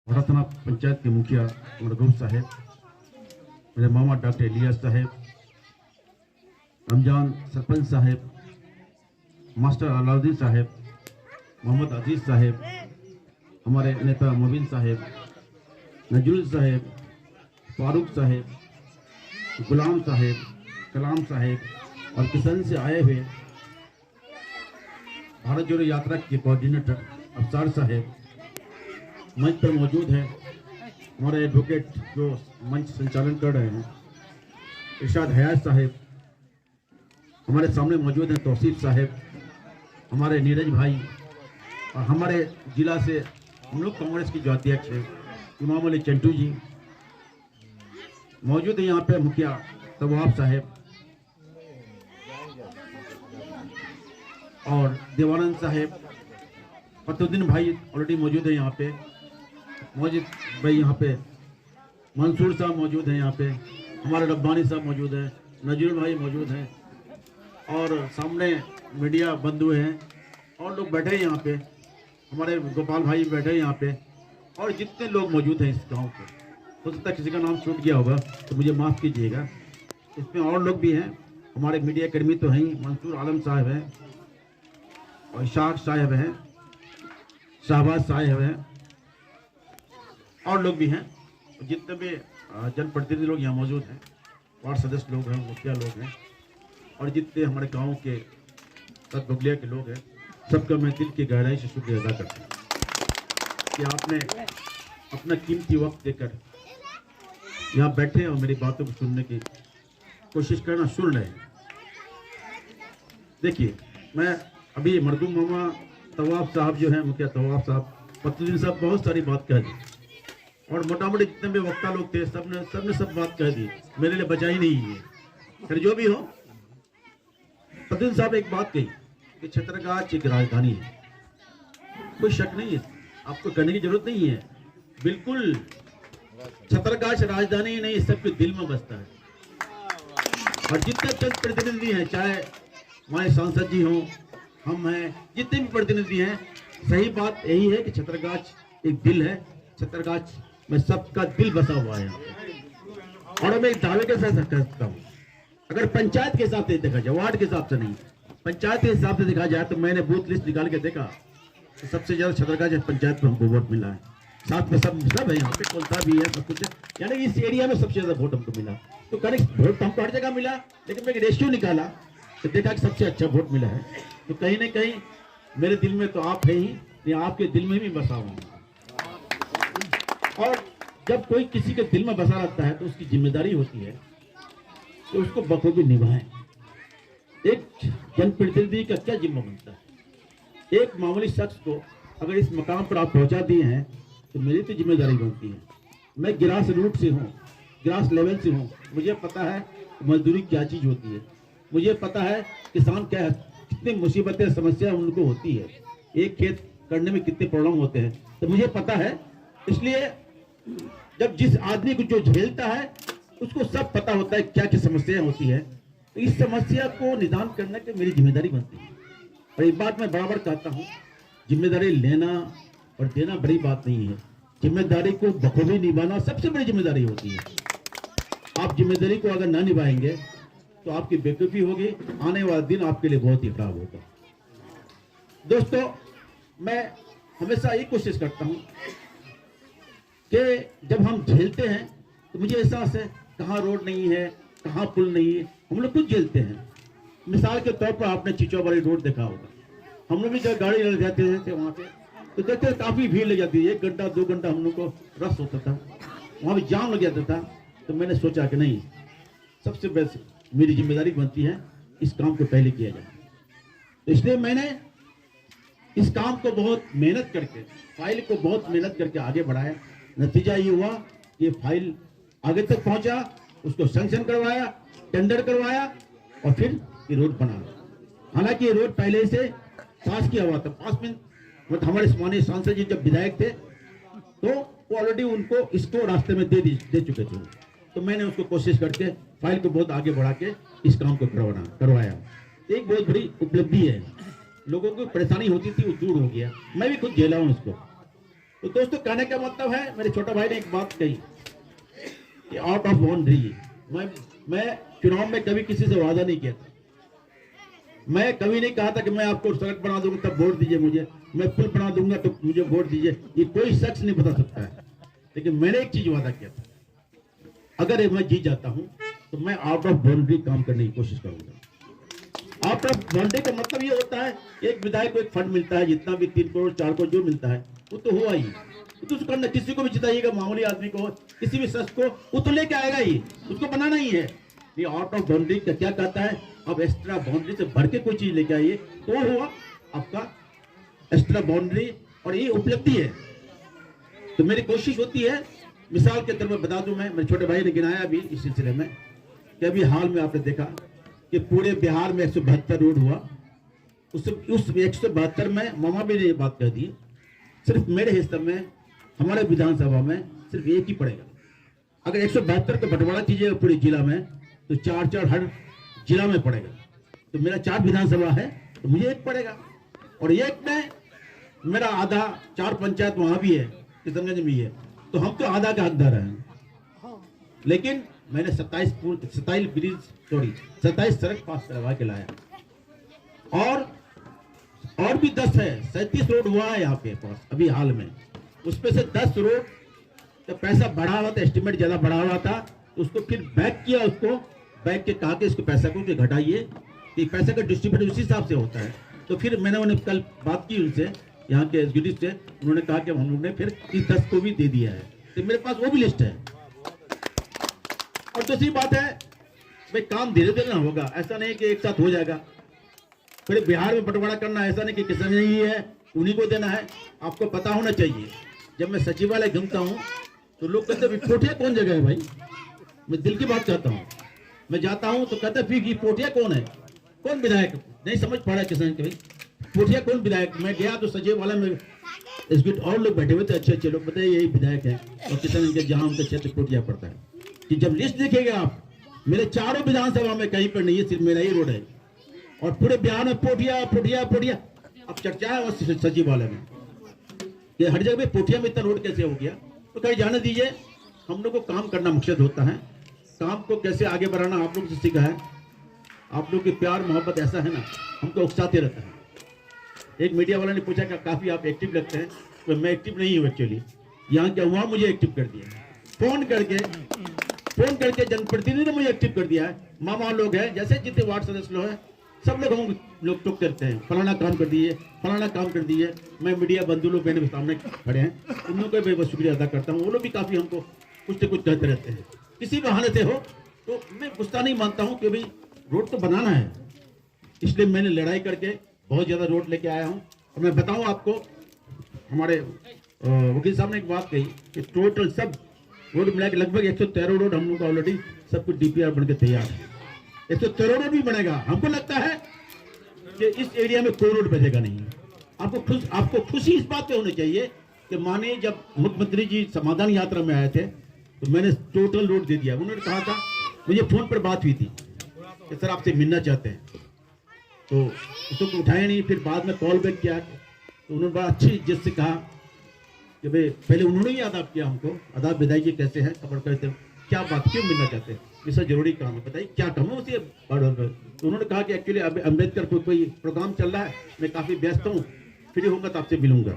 वड़ा थाना पंचायत के मुखिया मरगूब साहेब, मेरे मामा डॉक्टर इलियास साहेब, रमजान सरपंच साहेब, मास्टर अलाउद्दीन साहेब, मोहम्मद अजीज साहेब, हमारे नेता मोबिन साहेब, नजरुल साहेब, फारूक साहेब, गुलाम साहेब, कलाम साहेब और किसान से आए हुए भारत जोड़ो यात्रा के कोऑर्डिनेटर अफसार साहेब मंच पर मौजूद है। हमारे एडवोकेट जो मंच संचालन कर रहे हैं इरशाद हयात साहेब, हमारे सामने मौजूद हैं तौसीफ साहेब, हमारे नीरज भाई और हमारे जिला से हम लोग कांग्रेस की जो अध्यक्ष है इमाम अली चंटू जी मौजूद है। यहाँ पे मुखिया तवाब साहेब और देवानंद साहेब, फतुद्दीन भाई ऑलरेडी मौजूद है यहाँ पे, मौजूद भाई यहाँ पे मंसूर साहब मौजूद हैं, यहाँ पे हमारे रब्बानी साहब मौजूद हैं, नजरुल भाई मौजूद हैं और सामने मीडिया बंधु हैं और लोग बैठे हैं यहाँ पे, हमारे गोपाल भाई बैठे हैं यहाँ पे और जितने लोग मौजूद हैं इस गांव के। हो सकता है किसी का नाम छूट गया होगा तो मुझे माफ़ कीजिएगा। इसमें और लोग भी हैं, हमारे मीडिया कर्मी तो हैं ही, मंसूर आलम साहब हैं और इशाक साहब हैं, शाहबाज साहब हैं और लोग भी हैं। जितने भी जनप्रतिनिधि लोग यहाँ मौजूद हैं, वार्ड सदस्य लोग हैं, मुखिया लोग हैं और जितने हमारे गांव के सत बगलिया के लोग हैं, सबका मैं दिल की गहराई से शुक्रिया अदा करता हूँ कि आपने अपना कीमती वक्त देकर यहाँ बैठे और मेरी बातों को सुनने की कोशिश करना सुन रहे हैं। देखिए, मैं अभी मरदूम मामा तवाब साहब जो हैं, मुखिया तवाब साहब, फतुद्दीन साहब बहुत सारी बात कह दी और मोटा मोटी जितने भी वक्ता लोग थे सबने सब बात कह दी, मेरे लिए बचा ही नहीं है। फिर जो भी हो, फतुद्दीन साहब एक बात कही कि छतरगाछ एक राजधानी है, कोई शक नहीं है, आपको कहने की जरूरत नहीं है। बिल्कुल छतरगाछ राजधानी ही नहीं, सबके दिल में बसता है और जितने चंद प्रतिनिधि हैं, चाहे हमारे सांसद जी हों, हम हैं, जितने भी प्रतिनिधि हैं, सही बात यही है कि छतरगाछ एक दिल है, छतरगाछ में सबका दिल बसा हुआ है। और मैं एक दावे के साथ कहता हूँ, अगर पंचायत के हिसाब से देखा जाए, वार्ड के हिसाब से नहीं, पंचायत के हिसाब से देखा जाए तो मैंने बूथ लिस्ट निकाल के देखा तो सबसे ज्यादा छतरगाछ पंचायत पर हमको वोट मिला है। साथ में सब है, यहाँ पे कोलता भी है, सब कुछ है, यानी इस एरिया में सबसे ज्यादा वोट हमको मिला। तो करेक्ट वोट हमको हर जगह मिला, लेकिन मैं रेशियो निकाला तो देखा कि सबसे अच्छा वोट मिला है। तो कहीं ना कहीं मेरे दिल में तो आप है ही, आपके दिल में भी बसा हुआ। और जब कोई किसी के दिल में बसा रहता है तो उसकी जिम्मेदारी होती है तो उसको बखूबी निभाएं। एक जनप्रतिनिधि का क्या जिम्मा बनता है? एक मामूली शख्स को अगर इस मकाम पर आप पहुंचा दिए हैं तो मेरी तो जिम्मेदारी बनती है। मैं ग्रास रूट से हूँ, ग्रास लेवल से हूँ, मुझे पता है मजदूरी क्या चीज होती है, मुझे पता है किसान क्या कितनी मुसीबतें समस्या उनको होती है, एक खेत करने में कितने प्रॉब्लम होते हैं, तो मुझे पता है। इसलिए जब जिस आदमी को जो झेलता है उसको सब पता होता है क्या क्या समस्याएं होती है, तो इस समस्या को निदान करने की मेरी जिम्मेदारी बनती है। और एक बात मैं बराबर कहता हूँ, जिम्मेदारी लेना और देना बड़ी बात नहीं है, जिम्मेदारी को बखूबी निभाना सबसे बड़ी जिम्मेदारी होती है। आप जिम्मेदारी को अगर ना निभाएंगे तो आपकी बेवकूफी होगी, आने वाला दिन आपके लिए बहुत ही खराब होगा। दोस्तों, मैं हमेशा ये कोशिश करता हूँ कि जब हम झेलते हैं तो मुझे एहसास है कहाँ रोड नहीं है, कहाँ पुल नहीं है, हम लोग खुद झेलते हैं। मिसाल के तौर पर आपने चिचौवाली रोड देखा होगा, हम लोग भी जब गाड़ी ले जाते थे वहाँ पे तो देखते काफी भीड़ लग जाती है, 1 घंटा 2 घंटा हम लोग को रस होता था, वहाँ भी जाम लग जाता था। तो मैंने सोचा कि नहीं, सबसे बेस्ट मेरी जिम्मेदारी बनती है इस काम को पहले किया जाए। तो इसलिए मैंने इस काम को बहुत मेहनत करके, फाइल को बहुत मेहनत करके आगे बढ़ाया। नतीजा ये हुआ, ये फाइल आगे तक पहुंचा, उसको सैंक्शन करवाया, टेंडर करवाया और फिर ये रोड बना। हालांकि ये रोड पहले से पास किया हुआ था, 5 मिनट मतलब हमारे माननीय सांसद जी जब विधायक थे तो वो ऑलरेडी उनको इसको रास्ते में दे चुके थे। तो मैंने उसको कोशिश करके फाइल को बहुत आगे बढ़ा के इस काम को करवाया। एक बहुत बड़ी उपलब्धि है, लोगों को परेशानी होती थी वो दूर हो गया, मैं भी खुद झेला हूँ इसको। तो दोस्तों कहने का मतलब है, मेरे छोटा भाई ने एक बात कही कि आउट ऑफ बाउंड्री। मैं चुनाव में कभी किसी से वादा नहीं किया था। मैं कभी नहीं कहा था कि मैं आपको सड़क बना दूंगा तब वोट दीजिए मुझे, मैं पुल बना दूंगा तो मुझे वोट दीजिए। ये कोई शख्स नहीं बता सकता है। लेकिन मैंने एक चीज वादा किया था, अगर मैं जीत जाता हूं तो मैं आउट ऑफ बाउंड्री काम करने की कोशिश करूंगा। आउट ऑफ बाउंड्री का मतलब ये होता है, एक विधायक को एक फंड मिलता है, जितना भी 3 करोड़ 4 करोड़ जो मिलता है वो तो हुआ ही। तो उसको करना, किसी को भी जिताइएगा, मामूली आदमी को, किसी भी शख्स को, वो तो लेके आएगा ही, उसको बनाना ही है। ये आउट ऑफ बाउंड्री का क्या कहता है, अब एक्स्ट्रा बाउंड्री से बढ़ के कोई चीज लेके आइए तो हुआ आपका एक्स्ट्रा बाउंड्री, और ये उपलब्धि है। तो मेरी कोशिश होती है, मिसाल के तौर पर बता दूं, मैं मेरे छोटे भाई ने गिनाया भी इस सिलसिले में कि अभी हाल में आपने देखा कि पूरे बिहार में 172 रोड हुआ। उस 172 में मामा भी ने ये बात कह दी, सिर्फ मेरे हिस्से में हमारे विधानसभा में सिर्फ एक ही पड़ेगा। अगर 172 का बंटवारा कीजिएगा पूरे जिला में तो 4-4 हर जिला में पड़ेगा। तो मेरा 4 विधानसभा है तो मुझे एक पड़ेगा, और एक में मेरा आधा 4 पंचायत वहां भी है, किशनगंज में भी है, तो हम तो आधा का हकदार हैं। लेकिन मैंने 27 सड़क पास करवा के लाया, और भी 10 है, 37 रोड हुआ है यहाँ पे पास अभी हाल में। उसमें से 10 रोड तो पैसा बढ़ा हुआ था, एस्टिमेट ज्यादा बढ़ा हुआ था, तो उसको फिर बैक किया, उसको बैक के कहा कि इसको पैसा को घटाइए, कि पैसा का डिस्ट्रीब्यूशन उसी हिसाब से होता है। तो फिर मैंने उन्हें कल बात की उनसे, यहाँ के एग्जीक्यूटिव से, उन्होंने कहा कि हम लोग ने फिर इस 10 को भी दे दिया है, तो मेरे पास वो भी लिस्ट है। और दूसरी बात है भाई, काम धीरे धीरे ना होगा, ऐसा नहीं कि एक साथ हो जाएगा। फिर बिहार में बंटवारा करना ऐसा नहीं कि किसान ही है उन्हीं को देना है। आपको पता होना चाहिए, जब मैं सचिवालय घूमता हूँ तो लोग कहते हैं पोठिया कौन जगह है भाई, मैं दिल की बात कहता हूँ। मैं जाता हूँ तो कहते फिर पोठिया कौन है, कौन विधायक, नहीं समझ पा रहा है किसान के भाई, पोठिया कौन विधायक। मैं गया तो सचिवालय में और लोग बैठे हुए थे, अच्छे लोग, बताइए यही विधायक है, और किसान के जहाँ उनका क्षेत्र पोठिया पड़ता है। कि जब लिस्ट देखेगा आप, मेरे 4 विधानसभा में कहीं पर नहीं है, सिर्फ मेरा ही रोड है, और पूरे बिहार में पोठिया पोठिया पोठिया। अब चर्चा है सचिवालय में कि हर जगह पे पोठिया में इतना रोड कैसे हो गया। तो कहीं जाने दीजिए, हम लोग को काम करना मकसद होता है, काम को कैसे आगे बढ़ाना आप लोग से सीखा है। आप लोग की प्यार मोहब्बत ऐसा है ना, हमको उकसाते रहता है। एक मीडिया वाला ने पूछा कि काफी आप एक्टिव लगते हैं, तो मैं एक्टिव नहीं हूँ एक्चुअली। यहाँ क्या हुआ, मुझे एक्टिव कर दिया, फोन करके जनप्रतिनिधि ने मुझे एक्टिव कर दिया है। मामा लोग हैं, जैसे जितने वार्ड सदस्य लोग हैं, सब लोग हम लोग टुक करते हैं, फलाना काम कर दिए, फलाना काम कर दिए। मैं मीडिया बंधु लोग मेरे सामने खड़े हैं, उन लोगों का भी शुक्रिया अदा करता हूँ। वो लोग भी काफी हमको कुछ न कुछ कहते रहते हैं, किसी बहाने से हो। तो मैं गुस्सा नहीं मानता हूँ कि भाई रोड तो बनाना है, इसलिए मैंने लड़ाई करके बहुत ज्यादा रोड लेके आया हूँ। और मैं बताऊँ आपको, हमारे वकील साहब ने एक बात कही कि टोटल सब रोड मिला के लगभग 113 रोड हम लोग का ऑलरेडी सब कुछ DPR बन के तैयार है। 113 रोड भी बनेगा। हमको लगता है कि इस एरिया में कोई रोड बचेगा नहीं। आपको खुशी इस बात पे होनी चाहिए कि माने जब मुख्यमंत्री जी समाधान यात्रा में आए थे तो मैंने टोटल रोड दे दिया। उन्होंने कहा था, मुझे फोन पर बात हुई थी कि सर आपसे मिलना चाहते हैं, तो उसको उठाया नहीं। फिर बाद में कॉल बैक किया तो उन्होंने बड़ा अच्छी इज्जत से कहा कि भाई पहले उन्होंने ही आदाब किया हमको, आदाब विदाई जी कैसे हैं, खबर करते क्या बात, क्यों मिलना चाहते हैं, इसका जरूरी काम है, बताइए क्या काम है उसे। तो उन्होंने कहा कि एक्चुअली अम्बेडकर कोई प्रोग्राम चल रहा है, मैं काफ़ी व्यस्त हूँ, फ्री होगा तो आपसे मिलूंगा,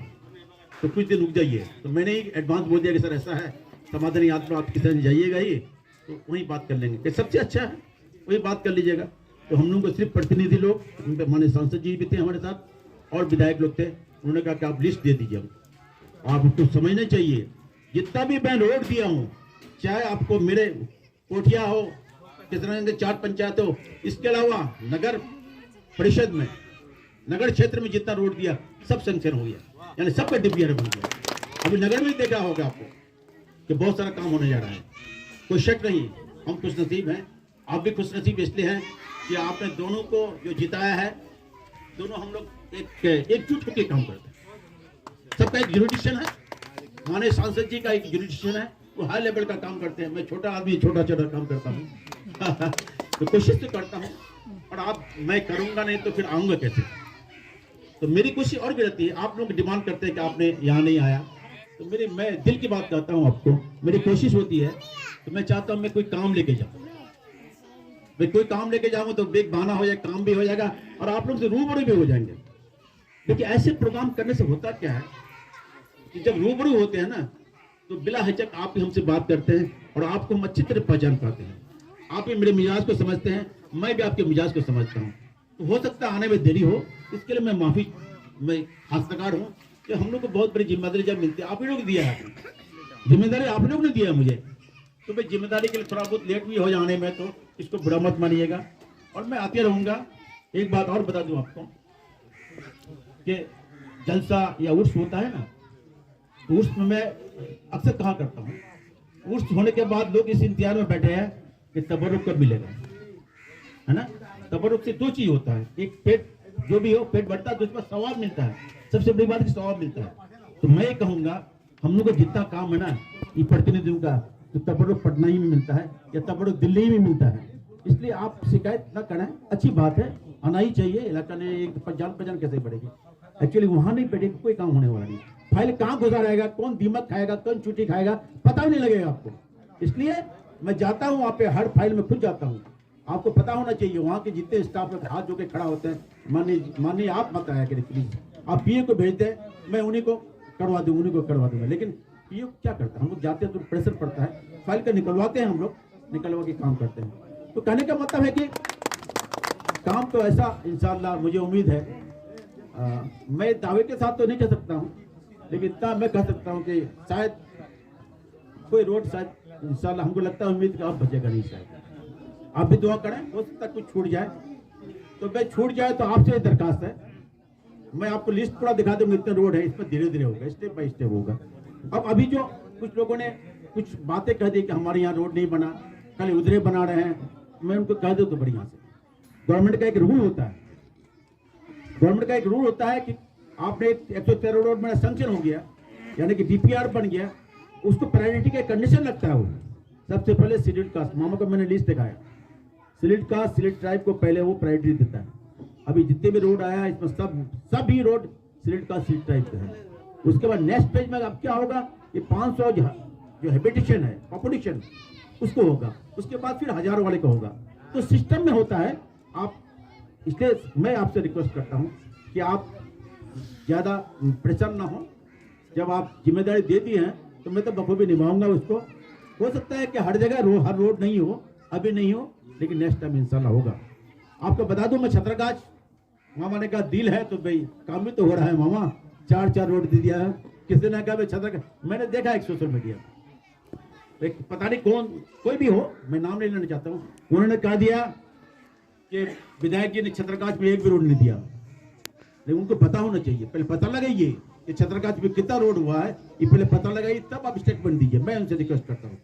तो कुछ दिन रुक जाइए। तो मैंने ही एडवांस बोल दिया कि सर ऐसा है, समाधान यात्रा आप किसी दिन जाइएगा ही, तो वहीं बात कर लेंगे कि सबसे अच्छा है वही बात कर लीजिएगा। तो हम लोग को सिर्फ प्रतिनिधि लोग, माननीय सांसद जी भी थे हमारे साथ और विधायक लोग थे, उन्होंने कहा कि आप लिस्ट दे दीजिए। आपको समझना चाहिए, जितना भी मैं रोड दिया हूँ, चाहे आपको मेरे कोठिया हो, कितना 4 पंचायत हो, इसके अलावा नगर परिषद में, नगर क्षेत्र में जितना रोड दिया सब सैंक्शन हो गया, यानी सबका DPR बन गया। अभी नगर में देखा होगा आपको कि बहुत सारा काम होने जा रहा है, कोई शक नहीं। हम खुशनसीब हैं, आप भी खुशनसीब इसलिए हैं कि आपने दोनों को जो जिताया है, दोनों हम लोग एकजुट होकर काम करते हैं। सबका एक जुरिडिक्शन है, माननीय सांसद जी का एक जुरिडिक्शन है, वो हाई लेवल का काम करते हैं। मैं छोटा आदमी छोटा काम करता हूँ तो कोशिश तो करता हूँ, और आप मैं करूँगा नहीं तो फिर आऊँगा कैसे। तो मेरी कोशिश और भी रहती है, आप लोग डिमांड करते हैं कि आपने यहाँ नहीं आया, तो मैं दिल की बात कहता हूँ आपको, मेरी कोशिश होती है तो मैं चाहता हूँ मैं कोई काम लेके जाऊँ, मैं कोई काम लेके जाऊँ तो एक बहाना हो जाए, काम भी हो जाएगा और आप लोग से रूबरू भी हो जाएंगे। लेकिन ऐसे प्रोग्राम करने से होता क्या है कि जब रूबरू होते हैं ना तो बिला हिचक आप ही हमसे बात करते हैं और आपको हम अच्छी तरह पहचान पाते हैं। आप भी मेरे मिजाज को समझते हैं, मैं भी आपके मिजाज को समझता हूँ। तो हो सकता है आने में देरी हो, इसके लिए मैं खासतकार हूँ कि हम लोग को बहुत बड़ी जिम्मेदारी जब मिलती है, आप ही लोग दिया है, जिम्मेदारी आप लोग ने दिया है मुझे, तो मैं जिम्मेदारी के लिए थोड़ा बहुत लेट भी हो जाने में तो इसको बुरा मत मानिएगा और मैं आते रहूँगा। एक बात और बता दूँ आपको कि जलसा या उर्स होता है ना, उर्स में मैं अक्सर कहा करता हूँ, उर्स होने के बाद लोग इस इंतजार में बैठे हैं कि तबरुक कब मिलेगा, है ना। तबरुक से दो चीज होता है, एक पेट जो भी हो पेट बढ़ता है तो उसमें सवाब मिलता है, सबसे बड़ी बात है सवाब मिलता है। तो मैं कहूँगा हम लोग का जितना काम है ना ये प्रतिनिधियों का, तो तबरुक पटना ही में मिलता है या तबरुक दिल्ली में मिलता है। इसलिए आप शिकायत न करें, अच्छी बात है, आना ही चाहिए। इलाका ने एक जान पहचान कैसे बढ़ेगी, एक्चुअली वहां नहीं बैठेगी, कोई काम होने वाला नहीं। फाइल कहाँ घुसा रहेगा, कौन दीमक खाएगा, कौन छुट्टी खाएगा, पता भी नहीं लगेगा आपको। इसलिए मैं जाता हूँ वहाँ पे, हर फाइल में खुद जाता हूँ। आपको पता होना चाहिए वहाँ के जितने स्टाफ लोग हाथ जो के खड़ा होते हैं, माननीय आप मत आया करें प्लीज, आप पीए को भेज दें, मैं उन्हीं को करवा दूंगा। लेकिन पीए क्या करता है, हम लोग जाते हैं तो प्रेशर पड़ता है, फाइल का निकलवाते हैं, हम लोग निकलवा के काम करते हैं। तो कहने का मतलब है कि काम तो ऐसा इंशाअल्लाह मुझे उम्मीद है, मैं दावे के साथ तो नहीं कह सकता हूँ, लेकिन इतना मैं कह सकता हूँ कि शायद कोई रोड शायद इंशाअल्लाह, हमको लगता है उम्मीद कि आप बचेगा नहीं, शायद आप भी दुआ करें, हो सकता है कुछ छूट जाए। तो भाई छूट जाए तो आपसे दरखास्त है, मैं आपको लिस्ट पूरा दिखा दूंगा, इतने रोड है, इसमें धीरे धीरे होगा, स्टेप बाय स्टेप होगा। अब अभी जो कुछ लोगों ने कुछ बातें कह दी कि हमारे यहाँ रोड नहीं बना, कल उधरे बना रहे हैं, मैं उनको कह दूँ तो बढ़िया से, गवर्नमेंट का एक रूल होता है, गवर्नमेंट का एक रूल होता है कि आपने 113 रोड में सैंक्शन हो गया, यानी कि डीपीआर बन गया, उसको प्रायोरिटी का कंडीशन लगता है। वो सबसे पहले शेड्यूल्ड कास्ट, मामा को मैंने लिस्ट दिखाया, शेड्यूल्ड कास्ट शेड्यूल्ड ट्राइब को पहले वो प्रायोरिटी देता है। अभी जितने भी रोड आया इसमें सब ही road scheduled caste scheduled tribe का है। उसके बाद नेक्स्ट पेज में अब क्या होगा, ये 500 जो हैबिटेशन है पॉपुलेशन उसको होगा, उसके बाद फिर 1000 वाले का होगा। तो सिस्टम में होता है आप, इसलिए मैं आपसे रिक्वेस्ट करता हूँ कि आप ज़्यादा प्रेशर ना हो, जब आप जिम्मेदारी देती हैं तो मैं तो बखूबी निभाऊंगा उसको। हो सकता है कि हर जगह हर रोड नहीं हो, अभी नहीं हो, लेकिन नेक्स्ट टाइम इंशाल्लाह होगा। आपको बता दूं मैं छतरगाछ, मामा ने कहा दिल है तो भाई काम भी तो हो रहा है मामा, 4 रोड दे दिया है। किसी ने कहा भाई छतरगाछ, मैंने देखा एक सोशल मीडिया, एक पता नहीं कौन, कोई भी हो, मैं नाम नहीं लेना चाहता हूँ, उन्होंने कहा दिया कि विधायक जी ने छतरगाछ में एक भी रोड नहीं दिया। लेकिन उनको पता होना चाहिए, पहले पता लगाइए कि छतरगाछ में कितना रोड हुआ है, ये पहले पता लगाइए तब आप स्टेटमेंट दीजिए। मैं उनसे रिक्वेस्ट करता हूँ,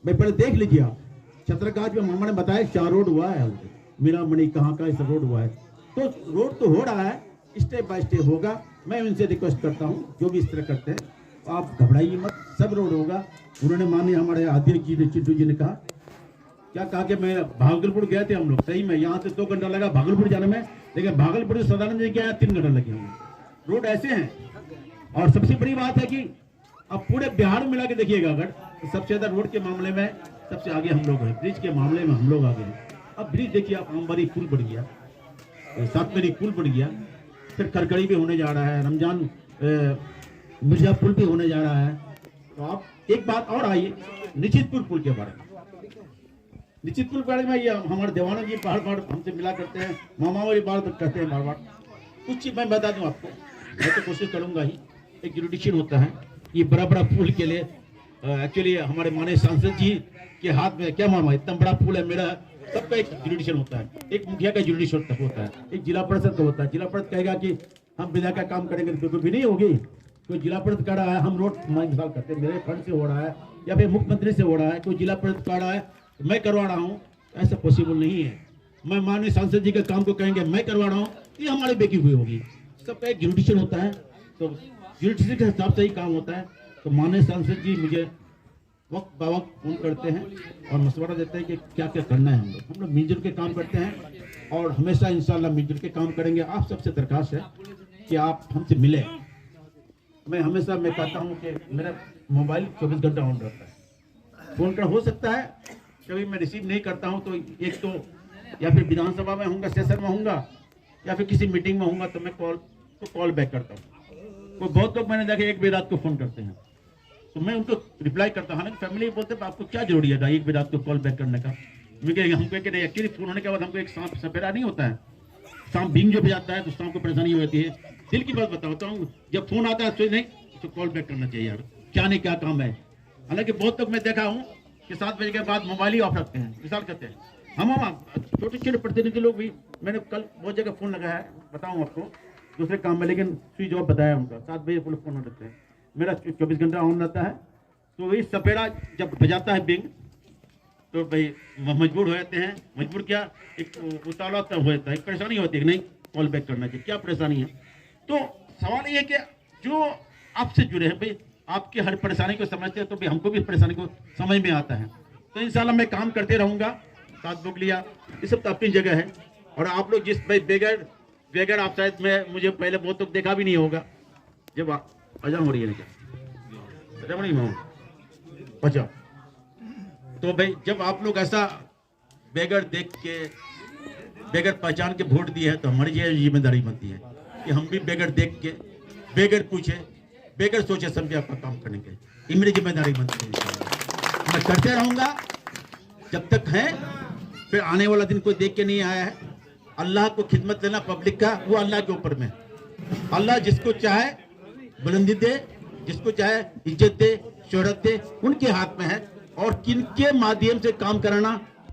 भाई पहले देख लीजिए आप, छतरगाछ में मामा ने बताया 4 रोड हुआ है, मीरा मणि कहाँ का ऐसा रोड हुआ है। तो रोड तो हो रहा है, स्टेप बाय स्टेप होगा। मैं उनसे रिक्वेस्ट करता हूँ जो भी इस तरह करते हैं, तो आप घबराइए मत, सब रोड होगा। उन्होंने माननीय हमारे अध्यक्ष जी ने, चिंटू जी ने कहा, क्या कहा कि मैं भागलपुर गए थे हम लोग, सही में यहाँ से 2 घंटा लगा भागलपुर जाने में, लेकिन भागलपुर से सदानंद जी क्या 3 घंटा लगे होंगे। रोड ऐसे हैं। और सबसे बड़ी बात है कि अब पूरे बिहार में मिला के देखिएगा, अगर तो सबसे ज्यादा रोड के मामले में सबसे आगे हम लोग हैं, ब्रिज के मामले में हम लोग आगे हैं। अब ब्रिज देखिए आप, आमबारी पुल बन गया, सातमेरी पुल बन गया, फिर खरकड़ी भी होने जा रहा है, रमजान मिर्जा पुल भी होने जा रहा है। तो आप एक बात और आइए निश्चितपुर पुल के बारे में, निश्चितपुर के बारे में ये हमारे देवानंद जी बार बार हमसे मिला करते हैं, मामा वाली बात कहते हैं बार बार। कुछ चीज मैं बता दूं आपको, मैं तो कोशिश करूंगा ही। एक जुडिशियल होता है, ये बड़ा बड़ा पुल के लिए एक्चुअली हमारे माननीय सांसद जी के हाथ में, क्या मामा इतना बड़ा पुल है मेरा, सबका एक जुडिशियल होता है, एक मुखिया का जुडिशियल होता है, एक जिला परिषद का होता है। जिला परिषद कहेगा कि हम विधायक का काम करेंगे तो कोई भी नहीं होगी, कोई जिला परिषद कर रहा है हम रोड मिसाल करते हैं, मेरे फंड से हो रहा है या फिर मुख्यमंत्री से हो रहा है, कोई जिला परिषद कर रहा है मैं करवा रहा हूँ, ऐसा पॉसिबल नहीं है। मैं माननीय सांसद जी के काम को कहेंगे मैं करवा रहा हूँ, ये हमारी बेकी हुई होगी। सबका एक जुडिशियल होता है, तो जुडिशियल के हिसाब से ही काम होता है। तो माननीय सांसद जी मुझे वक्त बावक्त फोन करते हैं और मशवरा देते हैं कि क्या क्या करना है। हम लोग मिलजुल के काम करते हैं और हमेशा इंशाल्लाह मिलजुल के काम करेंगे। आप सबसे दरखास्त है कि आप हमसे मिले, मैं हमेशा मैं कहता हूँ कि मेरा मोबाइल 24 घंटा ऑन रहता है। फोन कर हो सकता है कभी मैं रिसीव नहीं करता हूँ तो एक तो या फिर विधानसभा में होऊंगा, सेशन में होऊंगा, या फिर किसी मीटिंग में होऊंगा तो मैं कॉल बैक करता हूँ। तो बहुत लोग मैंने देखा एक भी रात को फोन करते हैं तो मैं उनको रिप्लाई करता हूँ। हालांकि फैमिली बोलते हैं आपको क्या जरूरी है एक भी रात को कॉल बैक करने का। मुझे हमको एक्चुअली फोन होने के बाद हमको एक सांप सपेरा नहीं होता है, सांप बिंग जो बजाता है तो सांप को परेशानी होती है। दिल की बात बताता हूँ, जब फोन आता है तो नहीं तो कॉल बैक करना चाहिए यार, क्या नहीं क्या काम है। हालांकि बहुत लोग मैं देखा हूँ कि 7 बजे के बाद मोबाइल ही ऑफ रखते हैं, मिसाल करते हैं। हम छोटे छोटे प्रतिनिधि लोग भी, मैंने कल बहुत जगह फोन लगाया है, बताऊँ आपको दूसरे काम में, लेकिन स्विच ऑफ बताया उनका, 7 बजे फुल फोन रखते हैं। मेरा 24 घंटा ऑन रहता है। तो वही सपेरा जब बजाता है बिंग तो भाई मजबूर हो जाते हैं। मजबूर क्या, एक उतावला हो जाता है, एक परेशानी होती है कि नहीं कॉल बैक करना चाहिए, क्या परेशानी है। तो सवाल ये है कि जो आपसे जुड़े हैं भाई, आपकी हर परेशानी को समझते हैं तो भाई हमको भी परेशानी को समझ में आता है। तो इंशाल्लाह मैं काम करते रहूँगा। साथ बुक लिया, ये सब तो अपनी जगह है। और आप लोग जिस भाई बेगर आप शायद मैं मुझे पहले बहुत लोग देखा भी नहीं होगा। जब अजान हो रही है क्या, अजान नहीं हो अच्छा, तो भाई जब आप लोग ऐसा बेगर देख के बेगर पहचान के वोट दिए है तो हमारी जिम्मेदारी बनती है कि हम भी बेगर देख के बेगर पूछे बेगर सोचे समझे आपका काम करने के, ये मेरी जिम्मेदारी बनती है। मैं करते रहूंगा जब तक है। फिर आने वाला दिन कोई देख के नहीं आया है। अल्लाह को खिदमत लेना पब्लिक का, वो अल्लाह के ऊपर में। अल्लाह जिसको चाहे बुलंदी दे, जिसको चाहे इज्जत दे, शोहरत दे, उनके हाथ में है। और किनके माध्यम से काम कराना